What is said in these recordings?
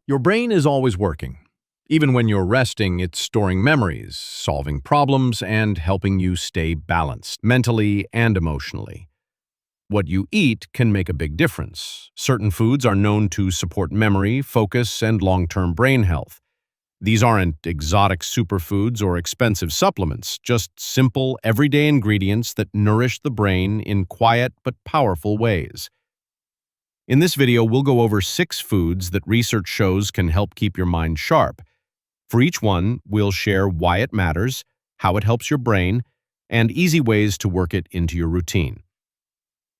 Your brain is always working. Even when you're resting, it's storing memories, solving problems, and helping you stay balanced, mentally and emotionally. What you eat can make a big difference. Certain foods are known to support memory, focus, and long-term brain health. These aren't exotic superfoods or expensive supplements, just simple, everyday ingredients that nourish the brain in quiet but powerful ways. In this video, we'll go over 6 foods that research shows can help keep your mind sharp. For each one, we'll share why it matters, how it helps your brain, and easy ways to work it into your routine.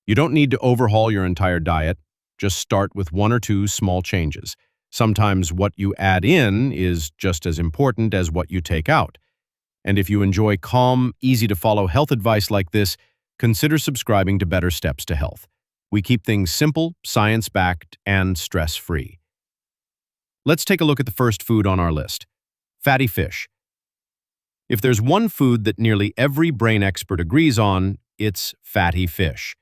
You don't need to overhaul your entire diet. Just start with 1 or 2 small changes. Sometimes what you add in is just as important as what you take out. And if you enjoy calm, easy-to-follow health advice like this, consider subscribing to Better Steps to Health. We keep things simple, science-backed, and stress-free. Let's take a look at the first food on our list: fatty fish. If there's one food that nearly every brain expert agrees on, it's fatty fish.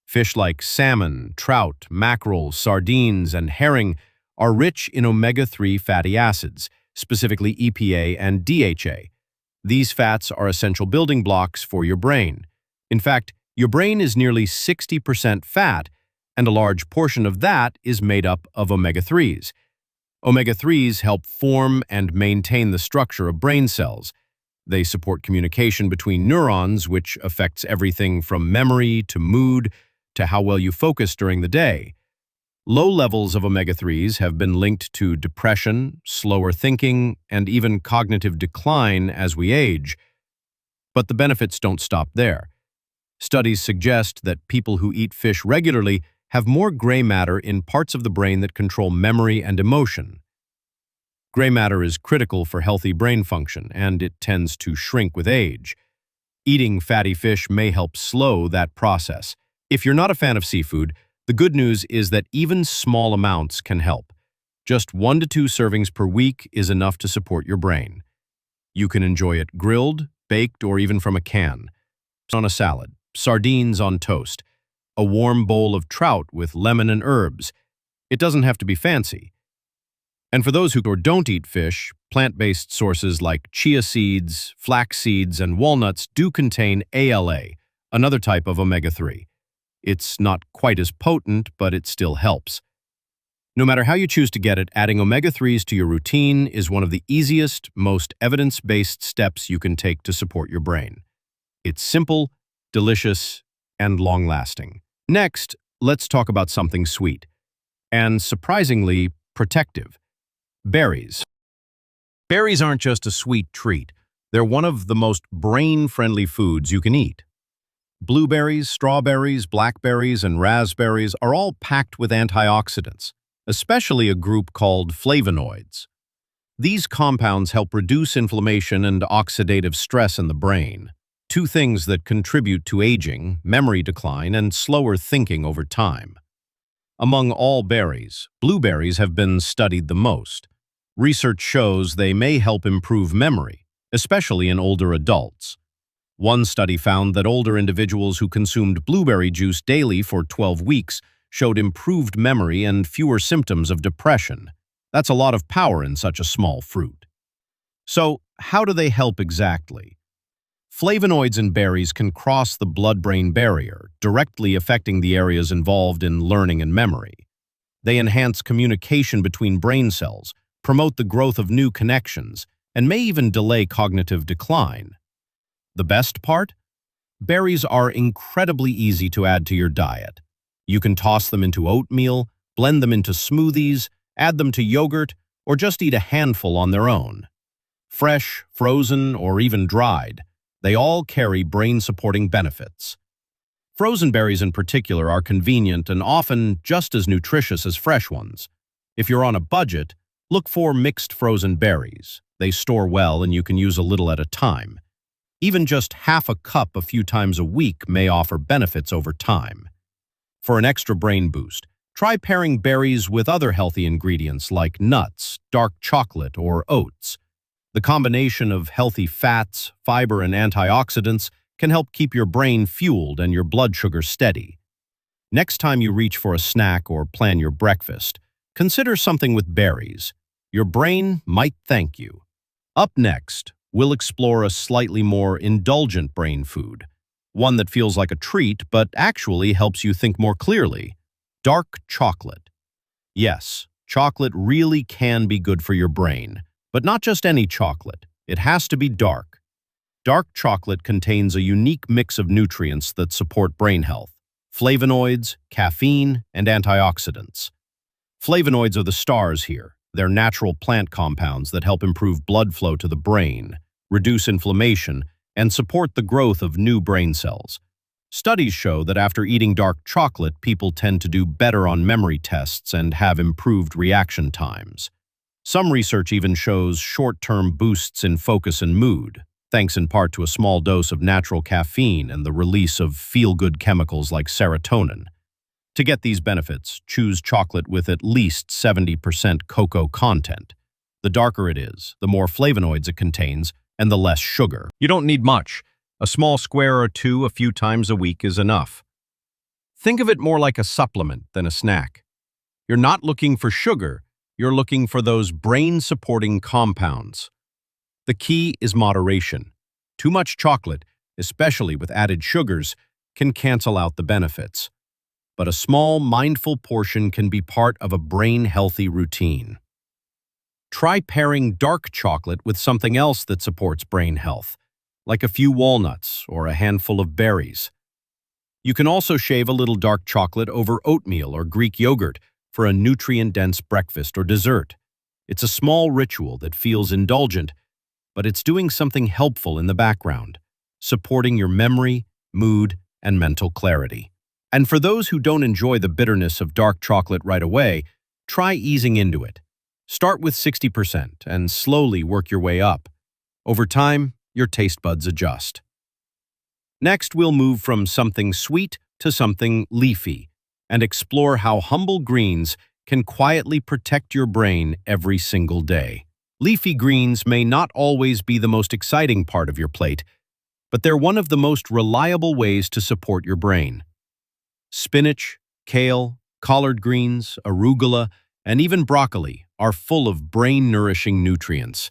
Fish like salmon, trout, mackerel, sardines, and herring are rich in omega-3 fatty acids, specifically EPA and DHA. These fats are essential building blocks for your brain. In fact, your brain is nearly 60% fat, and a large portion of that is made up of omega-3s. Omega-3s help form and maintain the structure of brain cells. They support communication between neurons, which affects everything from memory to mood to how well you focus during the day. Low levels of omega-3s have been linked to depression, slower thinking, and even cognitive decline as we age. But the benefits don't stop there. Studies suggest that people who eat fish regularly have more gray matter in parts of the brain that control memory and emotion. Gray matter is critical for healthy brain function, and it tends to shrink with age. Eating fatty fish may help slow that process. If you're not a fan of seafood, the good news is that even small amounts can help. Just 1 to 2 servings per week is enough to support your brain. You can enjoy it grilled, baked, or even from a can. On a salad, sardines on toast, a warm bowl of trout with lemon and herbs. It doesn't have to be fancy. And for those who don't eat fish, plant-based sources like chia seeds, flax seeds, and walnuts do contain ALA, another type of omega-3. It's not quite as potent, but it still helps. No matter how you choose to get it, adding omega-3s to your routine is one of the easiest, most evidence-based steps you can take to support your brain. It's simple, delicious, and long-lasting. Next, let's talk about something sweet and surprisingly protective: berries. Berries aren't just a sweet treat. They're one of the most brain-friendly foods you can eat. Blueberries, strawberries, blackberries, and raspberries are all packed with antioxidants, especially a group called flavonoids. These compounds help reduce inflammation and oxidative stress in the brain, 2 things that contribute to aging, memory decline, and slower thinking over time. Among all berries, blueberries have been studied the most. Research shows they may help improve memory, especially in older adults. One study found that older individuals who consumed blueberry juice daily for 12 weeks showed improved memory and fewer symptoms of depression. That's a lot of power in such a small fruit. So, how do they help exactly? Flavonoids in berries can cross the blood-brain barrier, directly affecting the areas involved in learning and memory. They enhance communication between brain cells, promote the growth of new connections, and may even delay cognitive decline. The best part? Berries are incredibly easy to add to your diet. You can toss them into oatmeal, blend them into smoothies, add them to yogurt, or just eat a handful on their own. Fresh, frozen, or even dried, they all carry brain-supporting benefits. Frozen berries in particular are convenient and often just as nutritious as fresh ones. If you're on a budget, look for mixed frozen berries. They store well and you can use a little at a time. Even just half a cup a few times a week may offer benefits over time. For an extra brain boost, try pairing berries with other healthy ingredients like nuts, dark chocolate, or oats. The combination of healthy fats, fiber, and antioxidants can help keep your brain fueled and your blood sugar steady. Next time you reach for a snack or plan your breakfast, consider something with berries. Your brain might thank you. Up next, we'll explore a slightly more indulgent brain food, one that feels like a treat but actually helps you think more clearly. Dark chocolate. Yes, chocolate really can be good for your brain, but not just any chocolate. It has to be dark. Dark chocolate contains a unique mix of nutrients that support brain health: flavonoids, caffeine, and antioxidants. Flavonoids are the stars here. They're natural plant compounds that help improve blood flow to the brain, reduce inflammation, and support the growth of new brain cells. Studies show that after eating dark chocolate, people tend to do better on memory tests and have improved reaction times. Some research even shows short-term boosts in focus and mood, thanks in part to a small dose of natural caffeine and the release of feel-good chemicals like serotonin. To get these benefits, choose chocolate with at least 70% cocoa content. The darker it is, the more flavonoids it contains, and the less sugar. You don't need much. A small square or two a few times a week is enough. Think of it more like a supplement than a snack. You're not looking for sugar, you're looking for those brain-supporting compounds. The key is moderation. Too much chocolate, especially with added sugars, can cancel out the benefits. But a small, mindful portion can be part of a brain-healthy routine. Try pairing dark chocolate with something else that supports brain health, like a few walnuts or a handful of berries. You can also shave a little dark chocolate over oatmeal or Greek yogurt for a nutrient-dense breakfast or dessert. It's a small ritual that feels indulgent, but it's doing something helpful in the background, supporting your memory, mood, and mental clarity. And for those who don't enjoy the bitterness of dark chocolate right away, try easing into it. Start with 60% and slowly work your way up. Over time, your taste buds adjust. Next, we'll move from something sweet to something leafy and explore how humble greens can quietly protect your brain every single day. Leafy greens may not always be the most exciting part of your plate, but they're one of the most reliable ways to support your brain. Spinach, kale, collard greens, arugula, and even broccoli are full of brain-nourishing nutrients.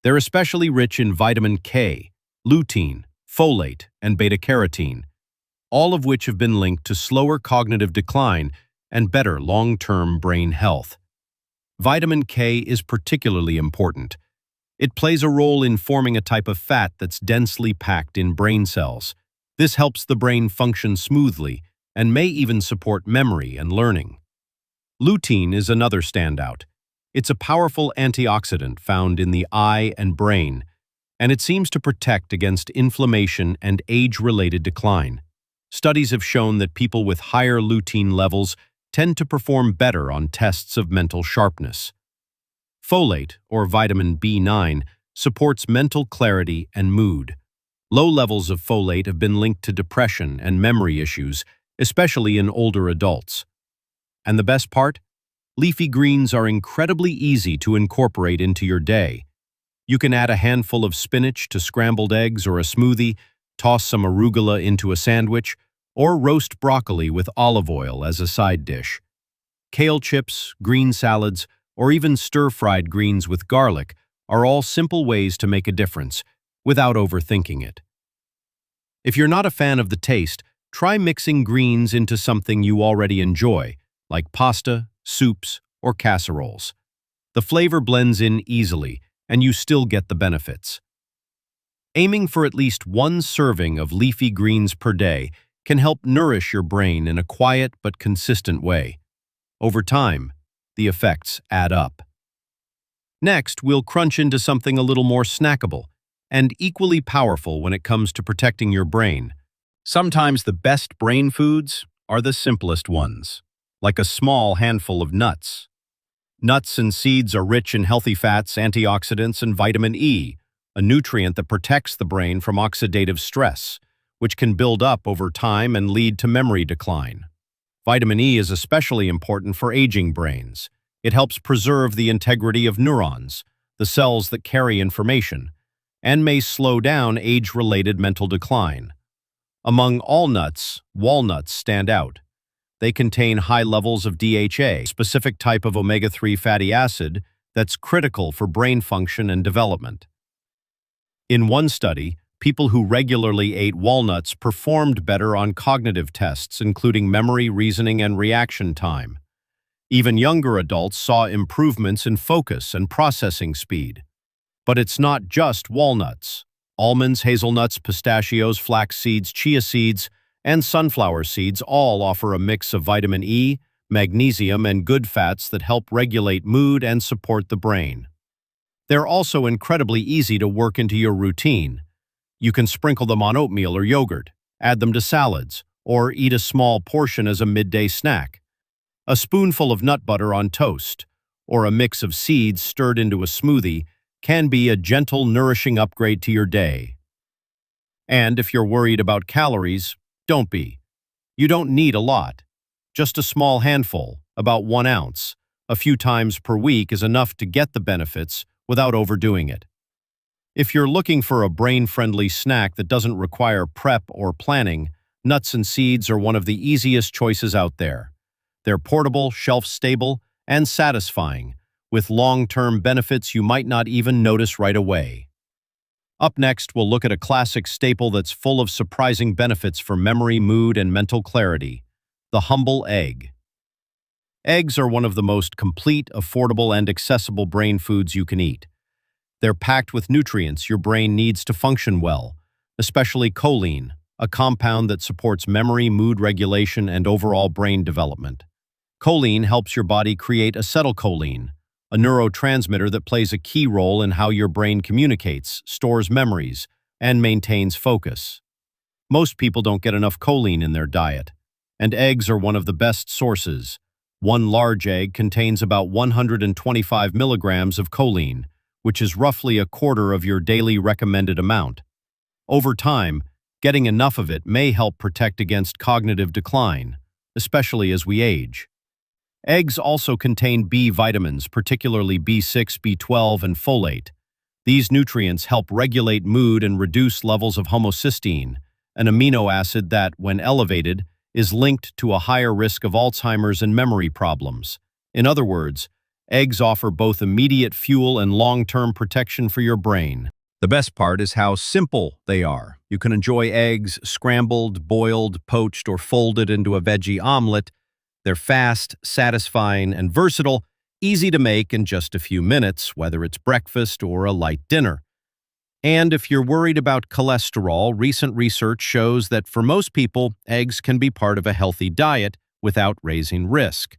They're especially rich in vitamin K, lutein, folate, and beta-carotene, all of which have been linked to slower cognitive decline and better long-term brain health. Vitamin K is particularly important. It plays a role in forming a type of fat that's densely packed in brain cells. This helps the brain function smoothly and may even support memory and learning. Lutein is another standout. It's a powerful antioxidant found in the eye and brain, and it seems to protect against inflammation and age-related decline. Studies have shown that people with higher lutein levels tend to perform better on tests of mental sharpness. Folate, or vitamin B9, supports mental clarity and mood. Low levels of folate have been linked to depression and memory issues, especially in older adults. And the best part? Leafy greens are incredibly easy to incorporate into your day. You can add a handful of spinach to scrambled eggs or a smoothie, toss some arugula into a sandwich, or roast broccoli with olive oil as a side dish. Kale chips, green salads, or even stir-fried greens with garlic are all simple ways to make a difference without overthinking it. If you're not a fan of the taste, try mixing greens into something you already enjoy, like pasta, soups, or casseroles. The flavor blends in easily, and you still get the benefits. Aiming for at least one serving of leafy greens per day can help nourish your brain in a quiet but consistent way. Over time, the effects add up. Next, we'll crunch into something a little more snackable and equally powerful when it comes to protecting your brain. Sometimes the best brain foods are the simplest ones, like a small handful of nuts. Nuts and seeds are rich in healthy fats, antioxidants, and vitamin E, a nutrient that protects the brain from oxidative stress, which can build up over time and lead to memory decline. Vitamin E is especially important for aging brains. It helps preserve the integrity of neurons, the cells that carry information, and may slow down age-related mental decline. Among all nuts, walnuts stand out. They contain high levels of DHA, a specific type of omega-3 fatty acid that's critical for brain function and development. In one study, people who regularly ate walnuts performed better on cognitive tests, including memory, reasoning, and reaction time. Even younger adults saw improvements in focus and processing speed. But it's not just walnuts. Almonds, hazelnuts, pistachios, flax seeds, chia seeds, and sunflower seeds all offer a mix of vitamin E, magnesium, and good fats that help regulate mood and support the brain. They're also incredibly easy to work into your routine. You can sprinkle them on oatmeal or yogurt, add them to salads, or eat a small portion as a midday snack. A spoonful of nut butter on toast, or a mix of seeds stirred into a smoothie can be a gentle, nourishing upgrade to your day. And if you're worried about calories, don't be. You don't need a lot. Just a small handful, about 1 ounce, a few times per week is enough to get the benefits without overdoing it. If you're looking for a brain-friendly snack that doesn't require prep or planning, nuts and seeds are one of the easiest choices out there. They're portable, shelf-stable, and satisfying, with long-term benefits you might not even notice right away. Up next, we'll look at a classic staple that's full of surprising benefits for memory, mood, and mental clarity: the humble egg. Eggs are one of the most complete, affordable, and accessible brain foods you can eat. They're packed with nutrients your brain needs to function well, especially choline, a compound that supports memory, mood regulation, and overall brain development. Choline helps your body create acetylcholine, a neurotransmitter that plays a key role in how your brain communicates, stores memories, and maintains focus. Most people don't get enough choline in their diet, and eggs are one of the best sources. One large egg contains about 125 milligrams of choline, which is roughly a quarter of your daily recommended amount. Over time, getting enough of it may help protect against cognitive decline, especially as we age. Eggs also contain B vitamins, particularly B6, B12, and folate. These nutrients help regulate mood and reduce levels of homocysteine, an amino acid that, when elevated, is linked to a higher risk of Alzheimer's and memory problems. In other words, eggs offer both immediate fuel and long-term protection for your brain. The best part is how simple they are. You can enjoy eggs scrambled, boiled, poached, or folded into a veggie omelet. They're fast, satisfying, and versatile, easy to make in just a few minutes, whether it's breakfast or a light dinner. And if you're worried about cholesterol, recent research shows that for most people, eggs can be part of a healthy diet without raising risk.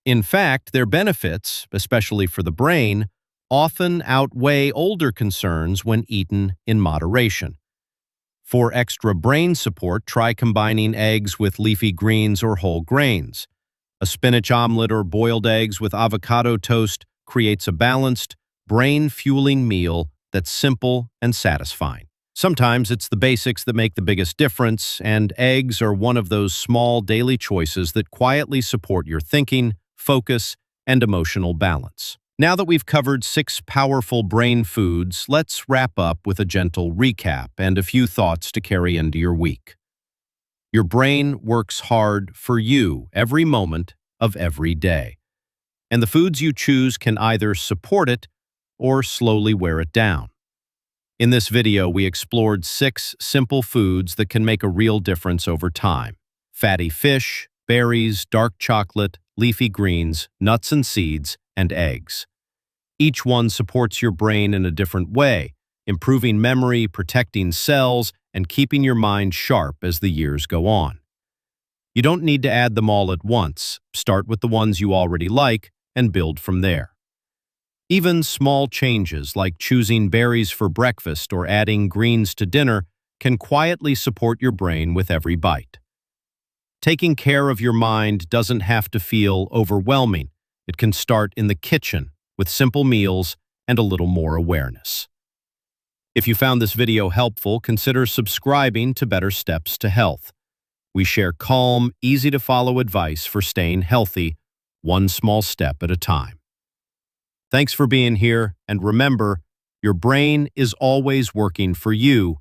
In fact, their benefits, especially for the brain, often outweigh older concerns when eaten in moderation. For extra brain support, try combining eggs with leafy greens or whole grains. A spinach omelet or boiled eggs with avocado toast creates a balanced, brain-fueling meal that's simple and satisfying. Sometimes it's the basics that make the biggest difference, and eggs are one of those small daily choices that quietly support your thinking, focus, and emotional balance. Now that we've covered 6 powerful brain foods, let's wrap up with a gentle recap and a few thoughts to carry into your week. Your brain works hard for you every moment of every day, and the foods you choose can either support it or slowly wear it down. In this video, we explored 6 simple foods that can make a real difference over time: fatty fish, berries, dark chocolate, leafy greens, nuts and seeds, and eggs. Each one supports your brain in a different way, improving memory, protecting cells, and keeping your mind sharp as the years go on. You don't need to add them all at once. Start with the ones you already like and build from there. Even small changes like choosing berries for breakfast or adding greens to dinner can quietly support your brain with every bite. Taking care of your mind doesn't have to feel overwhelming. It can start in the kitchen with simple meals and a little more awareness. If you found this video helpful, consider subscribing to Better Steps to Health. We share calm, easy-to-follow advice for staying healthy, one small step at a time. Thanks for being here, and remember, your brain is always working for you,